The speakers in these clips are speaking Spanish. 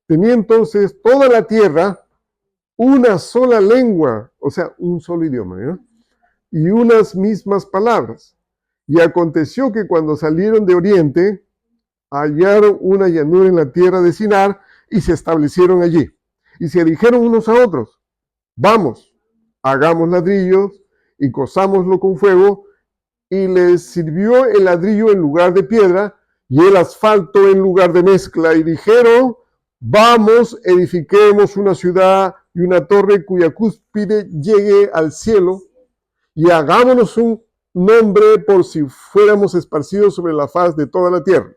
Tenía entonces toda la tierra una sola lengua, o sea, un solo idioma, ¿no? Y unas mismas palabras. Y aconteció que cuando salieron de Oriente, hallaron una llanura en la tierra de Sinar y se establecieron allí. Y se dijeron unos a otros, vamos, hagamos ladrillos y cosámoslo con fuego. Y les sirvió el ladrillo en lugar de piedra y el asfalto en lugar de mezcla. Y dijeron, vamos, edifiquemos una ciudad y una torre cuya cúspide llegue al cielo y hagámonos un nombre por si fuéramos esparcidos sobre la faz de toda la tierra.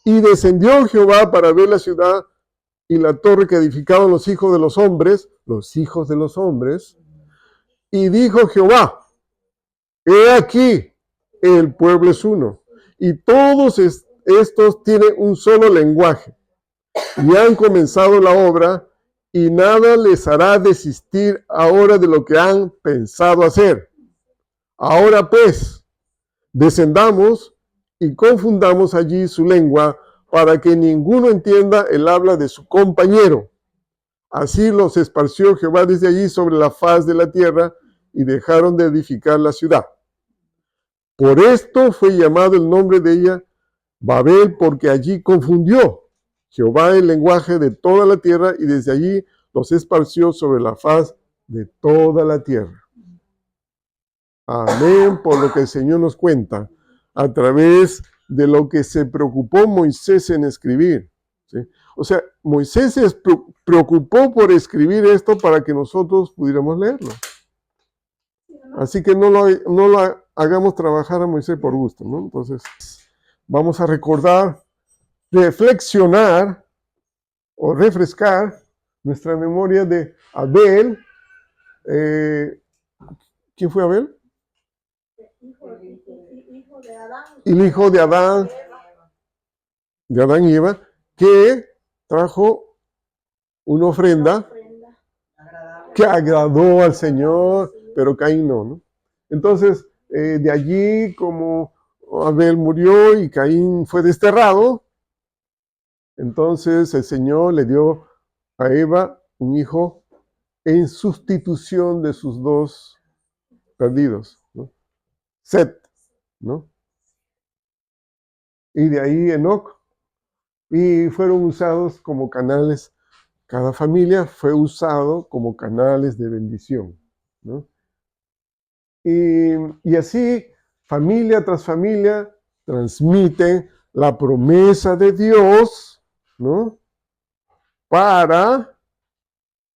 Y descendió Jehová para ver la ciudad y la torre que edificaban los hijos de los hombres, y dijo Jehová, he aquí, el pueblo es uno, y todos estos tienen un solo lenguaje, y han comenzado la obra, y nada les hará desistir ahora de lo que han pensado hacer. Ahora pues, descendamos y confundamos allí su lengua, para que ninguno entienda el habla de su compañero. Así los esparció Jehová desde allí sobre la faz de la tierra, y dejaron de edificar la ciudad. Por esto fue llamado el nombre de ella Babel, porque allí confundió Jehová el lenguaje de toda la tierra, y desde allí los esparció sobre la faz de toda la tierra. Amén, por lo que el Señor nos cuenta a través de lo que se preocupó Moisés en escribir, ¿sí? O sea, Moisés se preocupó por escribir esto para que nosotros pudiéramos leerlo. Así que no lo hagamos trabajar a Moisés por gusto, ¿no? Entonces, vamos a recordar, reflexionar o refrescar nuestra memoria de Abel. ¿Quién fue Abel? El hijo de Adán y Eva, que trajo una ofrenda que agradó al Señor, pero Caín no. Entonces, de allí, como Abel murió y Caín fue desterrado, entonces el Señor le dio a Eva un hijo en sustitución de sus dos perdidos, ¿no? Set, ¿no? Y de ahí Enoc, y fueron usados como canales. Cada familia fue usado como canales de bendición, ¿no? Y así, familia tras familia, transmiten la promesa de Dios, ¿no? Para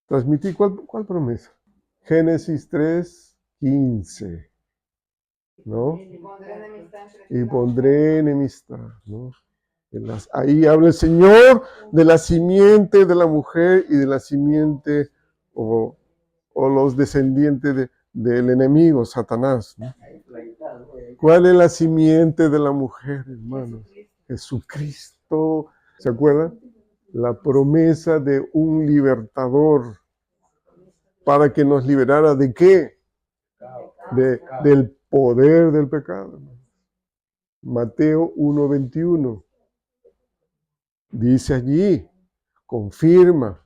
transmitir, ¿cuál promesa? Génesis 3:15, ¿no? Y pondré enemistad, ¿no? Ahí habla el Señor de la simiente de la mujer y de la simiente o los descendientes del enemigo, Satanás, ¿no? ¿Cuál es la simiente de la mujer, hermanos? Jesucristo. ¿Se acuerdan? La promesa de un libertador para que nos liberara ¿de qué? Del poder del pecado. Mateo 1:21. Dice allí, confirma,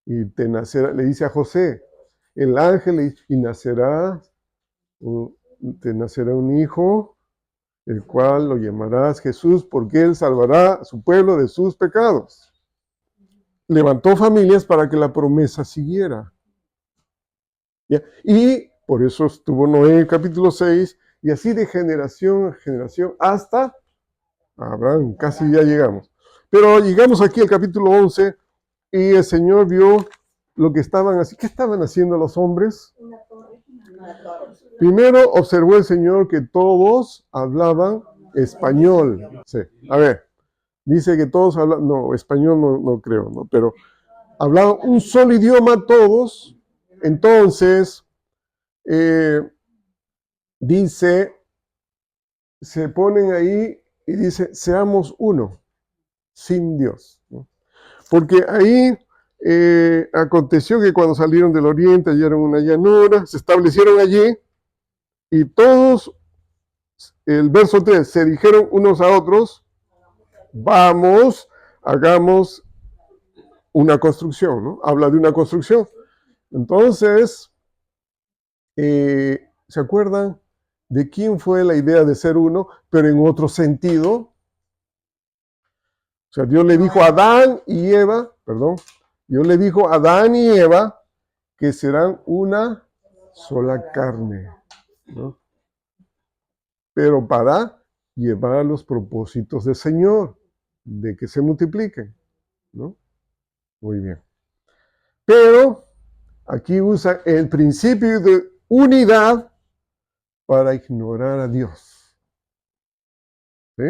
y te nacerá, le dice a José, el ángel le dice, y te nacerá un hijo, el cual lo llamarás Jesús, porque él salvará a su pueblo de sus pecados. Levantó familias para que la promesa siguiera. ¿Ya? Y por eso estuvo Noé en el capítulo 6, y así de generación a generación hasta Abraham, casi ya llegamos. Pero llegamos aquí al capítulo 11 y el Señor vio lo que estaban haciendo. ¿Qué estaban haciendo los hombres? Primero observó el Señor que todos hablaban español. Sí. A ver, dice que todos hablaban, no, español no creo, ¿no? Pero hablaban un solo idioma todos. Entonces, dice, se ponen ahí y dice, seamos uno, sin Dios, ¿no? Porque ahí aconteció que cuando salieron del oriente hallaron una llanura, se establecieron allí y todos, el verso 3, se dijeron unos a otros, vamos, hagamos una construcción, ¿no? Habla de una construcción. Entonces, ¿se acuerdan de quién fue la idea de ser uno, pero en otro sentido? O sea, Dios le dijo a Adán y Eva, Dios le dijo a Adán y Eva que serán una sola carne, ¿no? Pero para llevar los propósitos del Señor, de que se multipliquen, ¿no? Muy bien. Pero aquí usa el principio de unidad para ignorar a Dios. ¿Sí?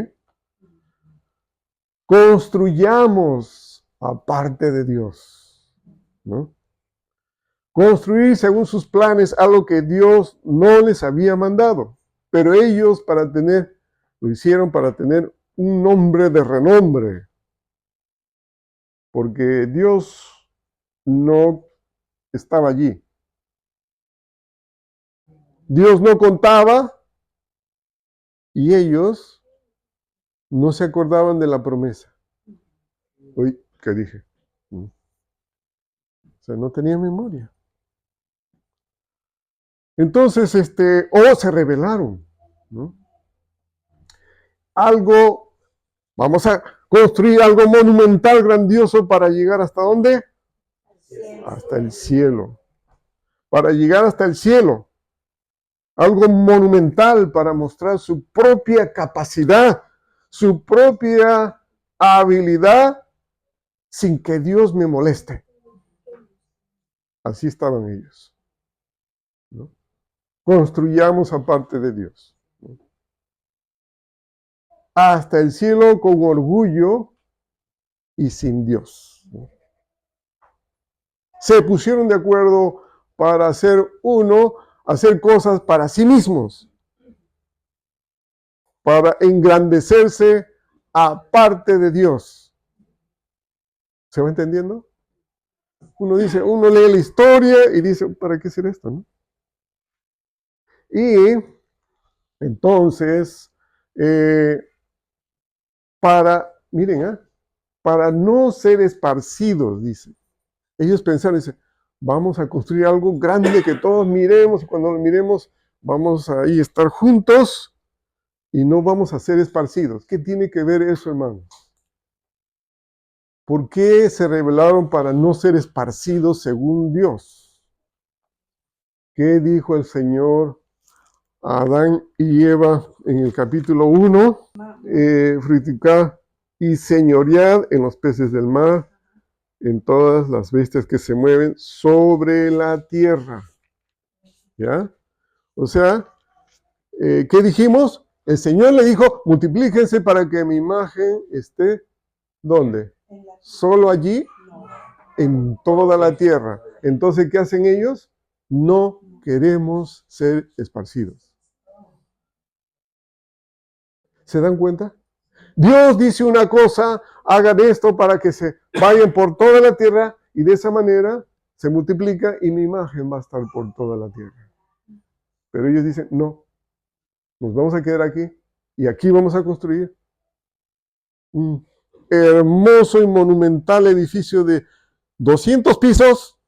Construyamos aparte de Dios, ¿no? Construir según sus planes algo que Dios no les había mandado. Pero ellos lo hicieron para tener un nombre de renombre. Porque Dios no estaba allí. Dios no contaba y ellos no se acordaban de la promesa. Uy, ¿qué dije? O sea, no tenía memoria. Entonces, se rebelaron, ¿no? Vamos a construir algo monumental, grandioso, para llegar ¿hasta dónde? Hasta el cielo. Para llegar hasta el cielo. Algo monumental para mostrar su propia capacidad, su propia habilidad, sin que Dios me moleste. Así estaban ellos, ¿no? Construyamos aparte de Dios, ¿no? Hasta el cielo con orgullo y sin Dios, ¿no? Se pusieron de acuerdo para hacer cosas para sí mismos, para engrandecerse aparte de Dios. ¿Se va entendiendo? Uno lee la historia y dice, ¿para qué hacer esto, no? Y entonces, para no ser esparcidos, dice. Ellos pensaron, vamos a construir algo grande que todos miremos, y cuando lo miremos vamos a ahí estar juntos y no vamos a ser esparcidos. ¿Qué tiene que ver eso, hermanos? ¿Por qué se rebelaron para no ser esparcidos según Dios? ¿Qué dijo el Señor a Adán y Eva en el capítulo 1? Frutificad y señoread en los peces del mar, en todas las bestias que se mueven sobre la tierra. ¿Ya? O sea, ¿qué dijimos? El Señor le dijo, multiplíquense para que mi imagen esté, ¿dónde? ¿Solo allí? En toda la tierra. Entonces, ¿qué hacen ellos? No queremos ser esparcidos. ¿Se dan cuenta? Dios dice una cosa, hagan esto para que se vayan por toda la tierra y de esa manera se multiplica y mi imagen va a estar por toda la tierra. Pero ellos dicen, no, nos vamos a quedar aquí y aquí vamos a construir un hermoso y monumental edificio de 200 pisos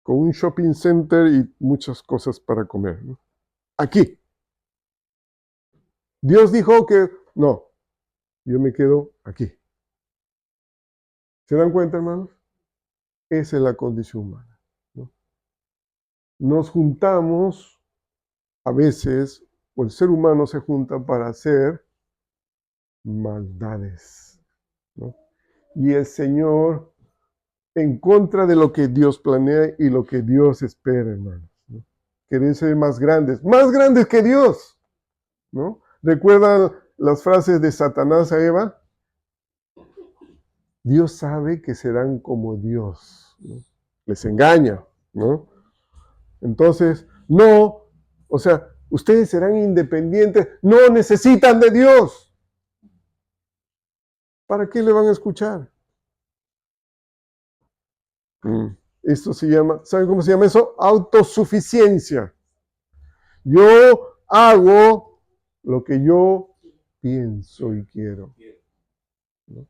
con un shopping center y muchas cosas para comer, ¿no? Aquí. Dios dijo que no, yo me quedo aquí. ¿Se dan cuenta, hermanos? Esa es la condición humana, ¿no? Nos juntamos, a veces, o el ser humano se junta para hacer maldades, ¿no? Y el Señor, en contra de lo que Dios planea y lo que Dios espera, hermanos, ¿no? Quieren ser más grandes que Dios, ¿no? ¿Recuerdan las frases de Satanás a Eva? Dios sabe que serán como Dios, ¿no? Les engaña, ¿no? Entonces, no, o sea, ustedes serán independientes, no necesitan de Dios. ¿Para qué le van a escuchar? Esto se llama, ¿saben cómo se llama eso? Autosuficiencia. Yo hago lo que yo pienso y quiero, ¿no?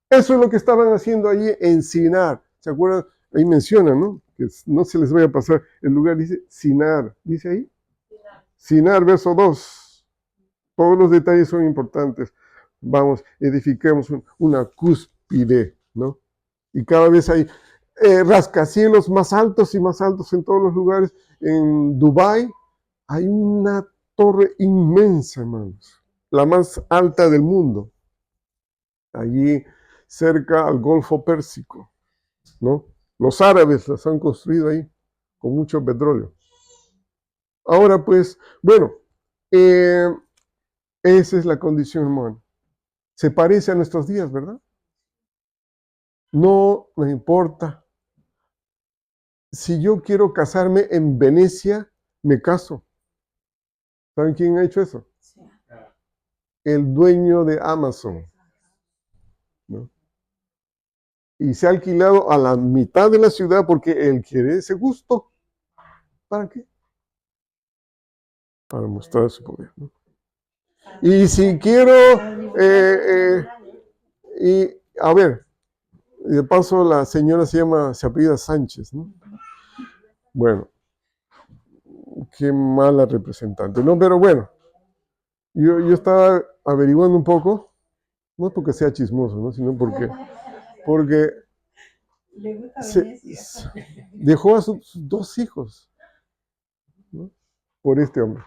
Eso es lo que estaban haciendo allí en Sinar. ¿Se acuerdan? Ahí menciona, ¿no? Que no se les vaya a pasar. El lugar dice Sinar. ¿Dice ahí? Sinar, verso 2. Todos los detalles son importantes. Vamos, edifiquemos una cúspide, ¿no? Y cada vez hay rascacielos más altos y más altos en todos los lugares. En Dubái hay una torre inmensa, hermanos. La más alta del mundo. Allí cerca al Golfo Pérsico, ¿no? Los árabes las han construido ahí con mucho petróleo. Ahora pues, bueno, esa es la condición humana. Se parece a nuestros días, ¿verdad? No me importa. Si yo quiero casarme en Venecia, me caso. ¿Saben quién ha hecho eso? El dueño de Amazon, ¿no? Y se ha alquilado a la mitad de la ciudad porque él quiere ese gusto. ¿Para qué? Para mostrar su poder, ¿no? Y si quiero, y a ver, de paso la señora se apellida Sánchez, ¿no? Bueno, qué mala representante, ¿no? Pero bueno, yo estaba averiguando un poco, no porque sea chismoso, ¿no? Sino porque dejó a sus 2 hijos, ¿no? Por este hombre.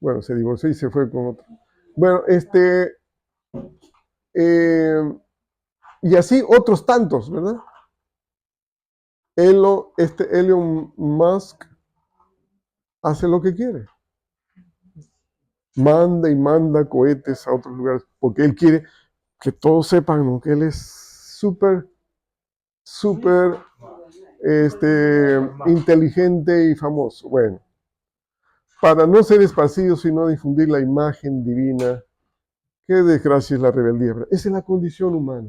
Bueno, se divorció y se fue con otro. Bueno, y así otros tantos, ¿verdad? Elon Musk hace lo que quiere. Manda y manda cohetes a otros lugares, porque él quiere que todos sepan, ¿no?, que él es súper inteligente y famoso. Bueno, para no ser esparcido, sino difundir la imagen divina. Qué desgracia es la rebeldía. Esa es la condición humana.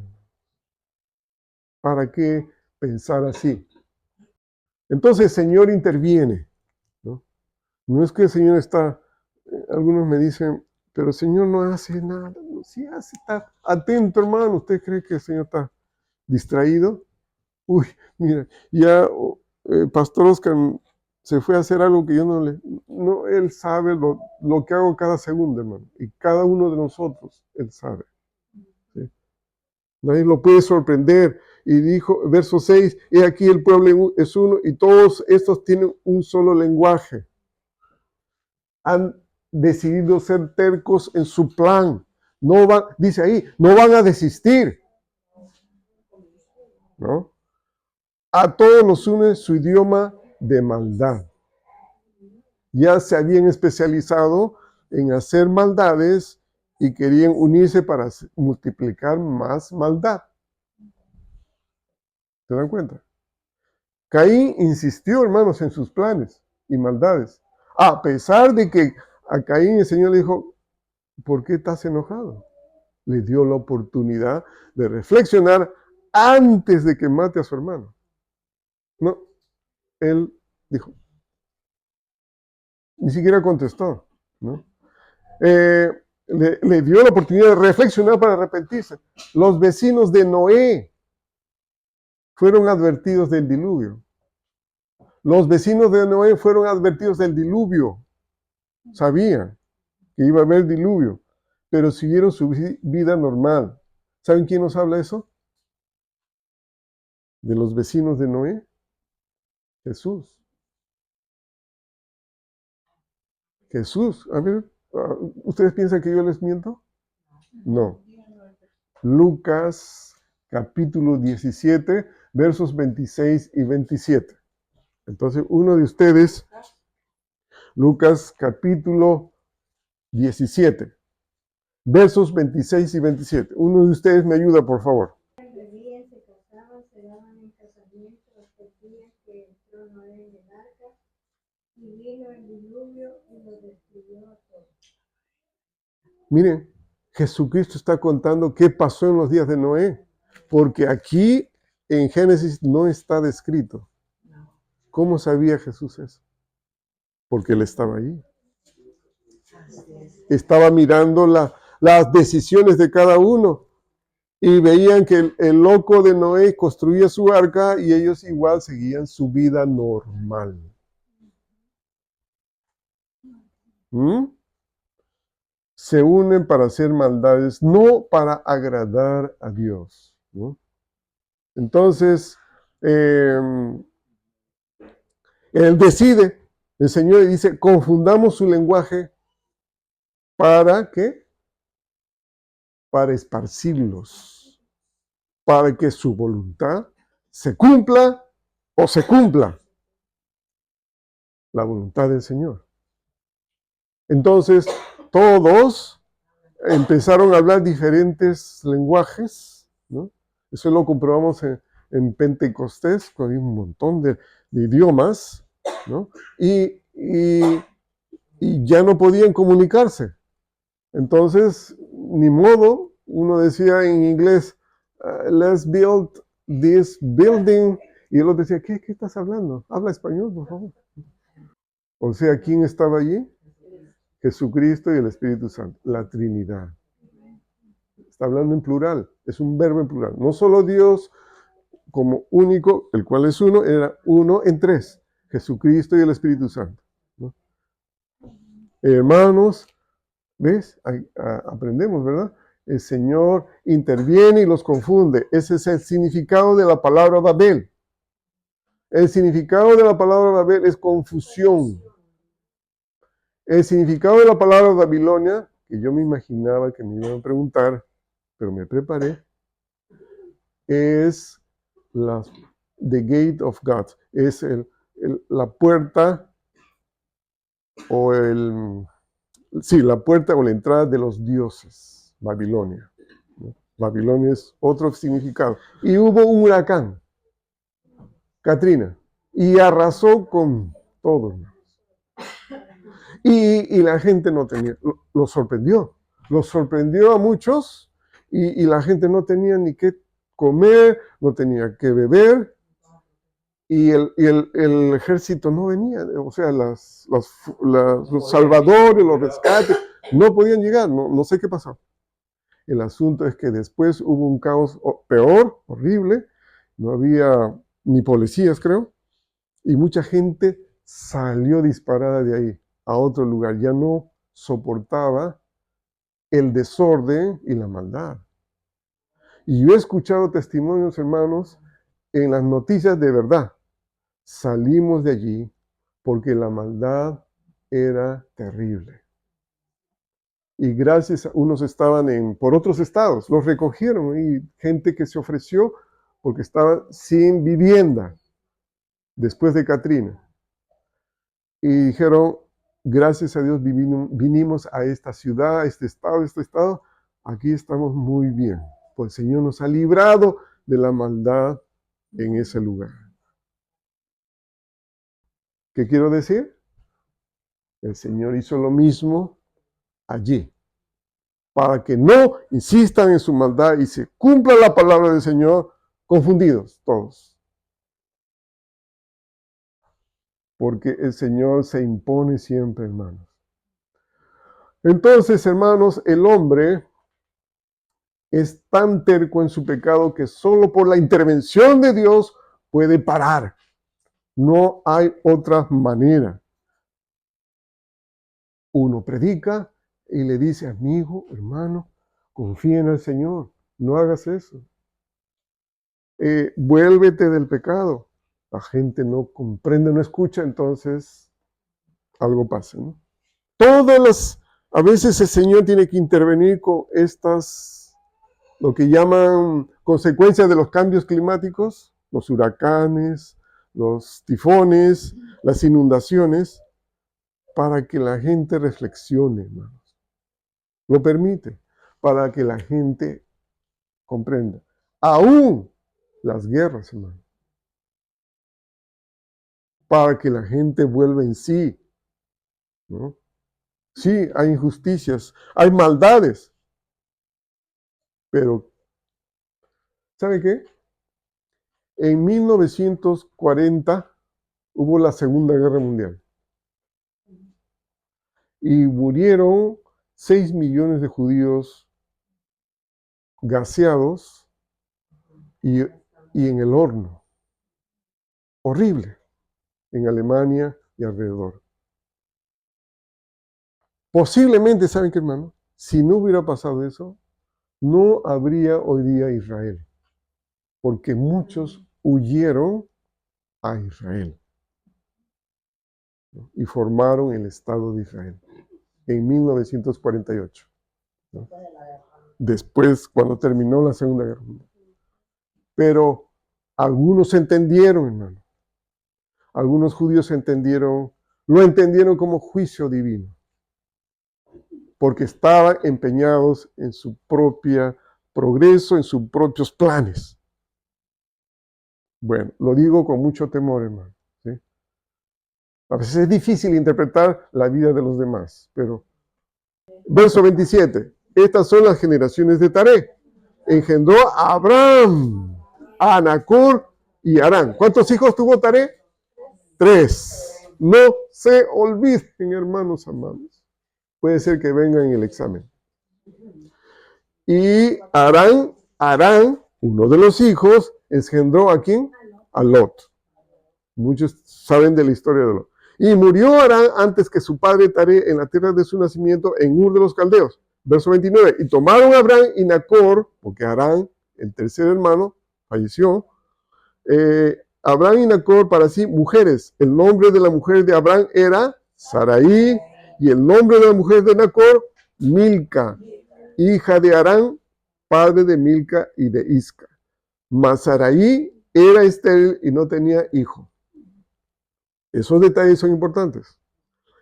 ¿Para qué pensar así? Entonces el Señor interviene, ¿no? No es que el Señor está, algunos me dicen, pero el Señor no hace nada. No, sí hace, está atento, hermano. ¿Usted cree que el Señor está distraído? Uy, mira, ya Pastor Oscar se fue a hacer algo que yo no, él sabe lo que hago cada segundo, hermano. Y cada uno de nosotros, él sabe. ¿Sí? Nadie lo puede sorprender. Y dijo, verso 6, he aquí el pueblo es uno y todos estos tienen un solo lenguaje. Han decidido ser tercos en su plan. No van, dice ahí, no van a desistir. ¿No? A todos los une su idioma de maldad. Ya se habían especializado en hacer maldades y querían unirse para multiplicar más maldad. ¿Se dan cuenta? Caín insistió, hermanos, en sus planes y maldades. A pesar de que a Caín el Señor le dijo, ¿por qué estás enojado? Le dio la oportunidad de reflexionar antes de que mate a su hermano. No, él dijo, ni siquiera contestó, ¿no? Le dio la oportunidad de reflexionar para arrepentirse. Los vecinos de Noé fueron advertidos del diluvio. Los vecinos de Noé fueron advertidos del diluvio. Sabían que iba a haber diluvio, pero siguieron su vida normal. ¿Saben quién nos habla eso? De los vecinos de Noé. Jesús. Jesús. A ver, ¿ustedes piensan que yo les miento? No. Lucas capítulo 17, versos 26 y 27. Entonces, uno de ustedes, Lucas capítulo 17, versos 26 y 27. Uno de ustedes me ayuda, por favor. Miren, Jesucristo está contando qué pasó en los días de Noé, porque aquí en Génesis no está descrito. ¿Cómo sabía Jesús eso? Porque él estaba ahí. Estaba mirando las decisiones de cada uno Y veían que el loco de Noé construía su arca y ellos igual seguían su vida normal. ¿Mm? Se unen para hacer maldades, no para agradar a Dios, ¿no? Entonces, él decide, el Señor dice, confundamos su lenguaje para ¿qué? Para esparcirlos, para que su voluntad se cumpla o se cumpla la voluntad del Señor. Entonces, todos empezaron a hablar diferentes lenguajes, ¿no? Eso lo comprobamos en Pentecostés, con un montón de idiomas, ¿no? Y ya no podían comunicarse. Entonces, ni modo, uno decía en inglés, let's build this building, y el otro decía, ¿qué estás hablando? Habla español, por favor. O sea, ¿quién estaba allí? Jesucristo y el Espíritu Santo, la Trinidad. Está hablando en plural, es un verbo en plural. No solo Dios como único, el cual es uno, era uno en tres, Jesucristo y el Espíritu Santo, ¿no? Hermanos, ¿ves? Aprendemos, ¿verdad? El Señor interviene y los confunde. Ese es el significado de la palabra Babel. El significado de la palabra Babel es confusión. El significado de la palabra Babilonia, que yo me imaginaba que me iban a preguntar, pero me preparé, es the gate of God. Es la puerta o la puerta o la entrada de los dioses. Babilonia, ¿no? Babilonia es otro significado. Y hubo un huracán, Katrina, y arrasó con todo. Y la gente no tenía, lo sorprendió. Lo sorprendió a muchos y la gente no tenía ni qué comer, no tenía qué beber. Y el ejército no venía, o sea, los salvadores, los rescates, no podían llegar, no sé qué pasó. El asunto es que después hubo un caos peor, horrible, no había ni policías, creo, y mucha gente salió disparada de ahí a otro lugar, ya no soportaba el desorden y la maldad. Y yo he escuchado testimonios, hermanos, en las noticias de verdad. Salimos de allí porque la maldad era terrible. Y gracias a unos estaban por otros estados, los recogieron y gente que se ofreció porque estaban sin vivienda después de Katrina. Y dijeron, gracias a Dios vinimos a esta ciudad, a este estado, aquí estamos muy bien. Pues el Señor nos ha librado de la maldad en ese lugar. ¿Qué quiero decir? El Señor hizo lo mismo allí, para que no insistan en su maldad y se cumpla la palabra del Señor, confundidos todos. Porque el Señor se impone siempre, hermanos. Entonces, hermanos, el hombre es tan terco en su pecado que solo por la intervención de Dios puede parar. No hay otra manera. Uno predica y le dice, amigo, hermano, confía en el Señor, no hagas eso. Vuélvete del pecado. La gente no comprende, no escucha, entonces algo pasa, ¿no? A veces el Señor tiene que intervenir con lo que llaman consecuencias de los cambios climáticos, los huracanes, los tifones, las inundaciones, para que la gente reflexione, hermanos. Lo permite, para que la gente comprenda. Aún las guerras, hermanos. Para que la gente vuelva en sí, ¿no? Sí, hay injusticias, hay maldades, pero ¿sabe qué? En 1940 hubo la Segunda Guerra Mundial y murieron 6 millones de judíos gaseados y en el horno. Horrible. En Alemania y alrededor. Posiblemente, ¿saben qué, hermano? Si no hubiera pasado eso, no habría hoy día Israel. Porque muchos huyeron a Israel, ¿no? Y formaron el Estado de Israel en 1948, ¿no? Después, cuando terminó la Segunda Guerra Mundial. Pero algunos entendieron, hermano. Algunos judíos lo entendieron como juicio divino, porque estaban empeñados en su propio progreso, en sus propios planes. Bueno, lo digo con mucho temor, hermano, ¿sí? A veces es difícil interpretar la vida de los demás, pero... Verso 27. Estas son las generaciones de Taré. Engendró a Abraham, a Nacor y a Harán. ¿Cuántos hijos tuvo Taré? 3. No se olviden, hermanos amados. Puede ser que vengan en el examen. Y Harán, uno de los hijos, engendró ¿a quién? A Lot. Muchos saben de la historia de Lot. Y murió Harán antes que su padre Taré en la tierra de su nacimiento en Ur de los Caldeos. Verso 29. Y tomaron a Abraham y Nacor, porque Harán, el tercer hermano, falleció. Abraham y Nacor para sí mujeres. El nombre de la mujer de Abraham era Sarai, y el nombre de la mujer de Nacor, Milca, hija de Harán, padre de Milca y de Isca. Mas Sarai era estéril y no tenía hijo. Esos detalles son importantes.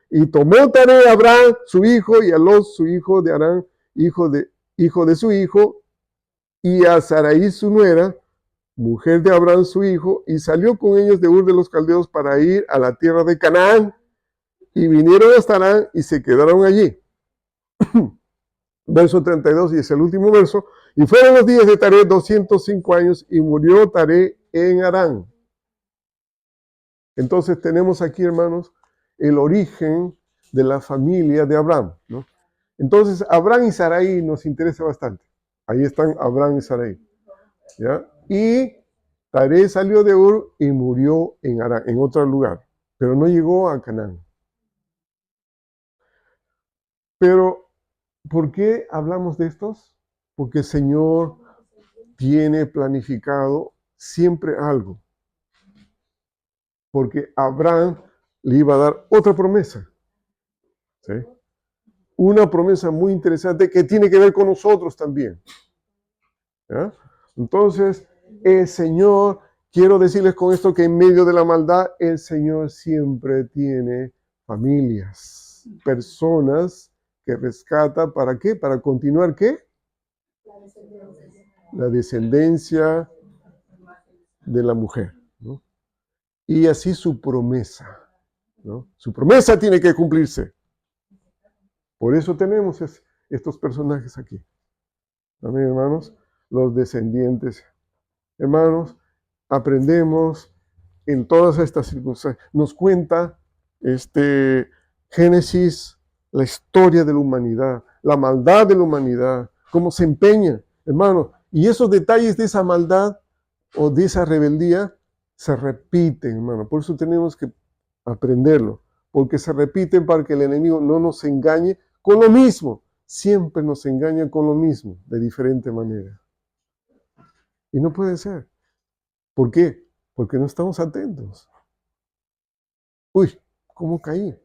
Y tomó Taré a Abraham, su hijo, y a Lot, su hijo de Harán, hijo de su hijo, y a Sarai, su nuera, mujer de Abraham, su hijo, y salió con ellos de Ur de los Caldeos para ir a la tierra de Canaán. Y vinieron hasta Harán y se quedaron allí. Verso 32, y es el último verso. Y fueron los días de Taré 205 años, y murió Taré en Harán. Entonces tenemos aquí, hermanos, el origen de la familia de Abraham, ¿no? Entonces, Abraham y Sarai nos interesa bastante. Ahí están Abraham y Sarai, ¿ya? Y Taré salió de Ur y murió en Harán, en otro lugar, pero no llegó a Canaán. Pero, ¿por qué hablamos de estos? Porque el Señor tiene planificado siempre algo. Porque Abraham le iba a dar otra promesa, ¿sí? Una promesa muy interesante que tiene que ver con nosotros también, ¿ya? Entonces, el Señor, quiero decirles con esto que en medio de la maldad, el Señor siempre tiene familias, personas que rescata, ¿para qué? Para continuar, ¿qué? La descendencia de la mujer, ¿no? Y así su promesa, ¿no? Su promesa tiene que cumplirse. Por eso tenemos estos personajes aquí. Amén, hermanos. Los descendientes. Hermanos, aprendemos en todas estas circunstancias. Nos cuenta Génesis, la historia de la humanidad, la maldad de la humanidad, cómo se empeña, hermanos. Y esos detalles de esa maldad o de esa rebeldía se repiten, hermano. Por eso tenemos que aprenderlo, porque se repiten para que el enemigo no nos engañe con lo mismo. Siempre nos engaña con lo mismo, de diferente manera. Y no puede ser. ¿Por qué? Porque no estamos atentos. Uy, ¿cómo caí?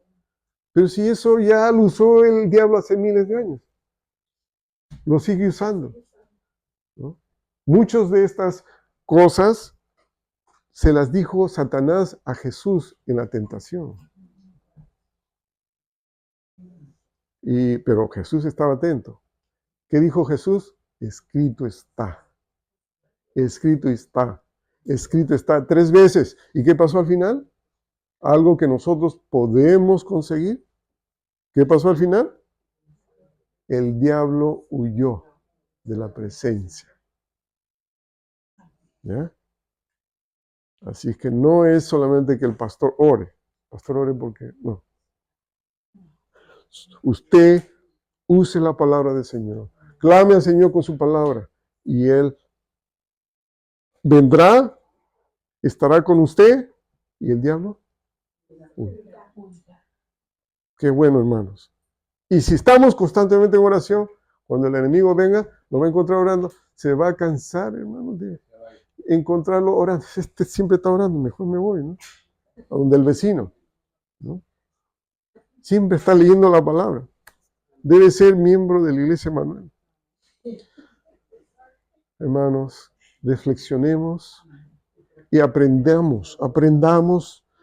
Pero si eso ya lo usó el diablo hace miles de años. Lo sigue usando, ¿no? Muchas de estas cosas se las dijo Satanás a Jesús en la tentación. Pero Jesús estaba atento. ¿Qué dijo Jesús? Escrito está. Escrito está. Escrito está 3 veces. ¿Y qué pasó al final? Algo que nosotros podemos conseguir. ¿Qué pasó al final? El diablo huyó de la presencia. ¿Ya? Así es que no es solamente que el pastor ore. Pastor ore porque no. Usted use la palabra del Señor. Clame al Señor con su palabra. y Él vendrá, estará con usted y el diablo. Uy, qué bueno, hermanos. Y si estamos constantemente en oración, cuando el enemigo venga, lo va a encontrar orando, se va a cansar, hermanos, de encontrarlo orando. Este siempre está orando, mejor me voy, ¿no? A donde el vecino, ¿no? Siempre está leyendo la palabra. Debe ser miembro de la iglesia Manuel. Hermanos, reflexionemos y aprendamos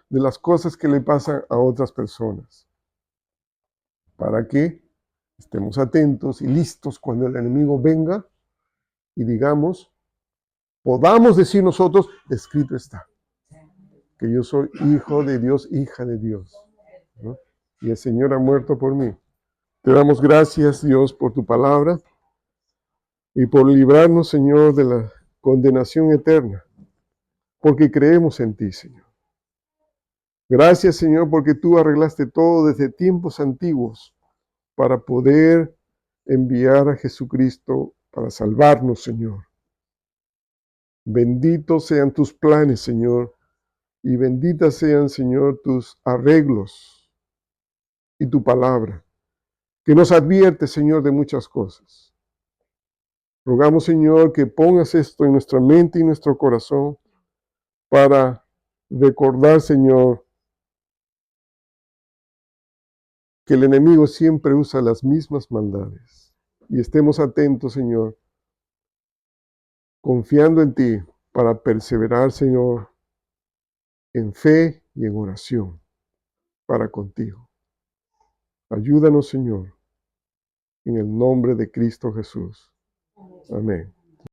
de las cosas que le pasan a otras personas. Para que estemos atentos y listos cuando el enemigo venga y digamos, podamos decir nosotros, escrito está, que yo soy hijo de Dios, hija de Dios, ¿no? Y el Señor ha muerto por mí. Te damos gracias, Dios, por tu palabra y por librarnos, Señor, de la condenación eterna, porque creemos en ti, Señor. Gracias, Señor, porque tú arreglaste todo desde tiempos antiguos para poder enviar a Jesucristo para salvarnos, Señor. Benditos sean tus planes, Señor, y benditas sean, Señor, tus arreglos y tu palabra, que nos advierte, Señor, de muchas cosas. Rogamos, Señor, que pongas esto en nuestra mente y nuestro corazón para recordar, Señor, que el enemigo siempre usa las mismas maldades. Y estemos atentos, Señor, confiando en ti para perseverar, Señor, en fe y en oración para contigo. Ayúdanos, Señor, en el nombre de Cristo Jesús. Amén.